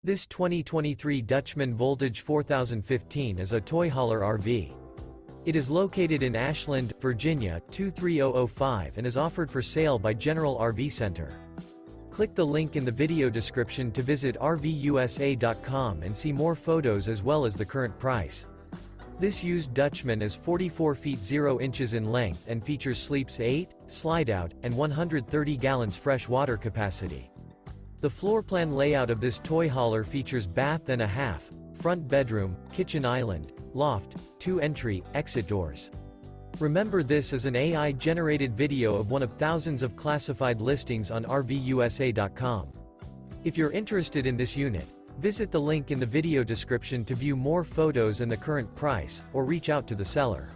This 2023 Dutchmen Voltage 4015 is a toy hauler RV. It is located in Ashland, Virginia, 23005 and is offered for sale by General RV Center. Click the link in the video description to visit RVUSA.com and see more photos as well as the current price. This used Dutchman is 44 feet 0 inches in length and features sleeps 8, Slideout, and 130 gallons fresh water capacity. The floor plan layout of this toy hauler features bath and a half, front bedroom, kitchen island, loft, 2 entry, exit doors. Remember, this is an AI-generated video of one of thousands of classified listings on RVUSA.com. If you're interested in this unit, visit the link in the video description to view more photos and the current price, or reach out to the seller.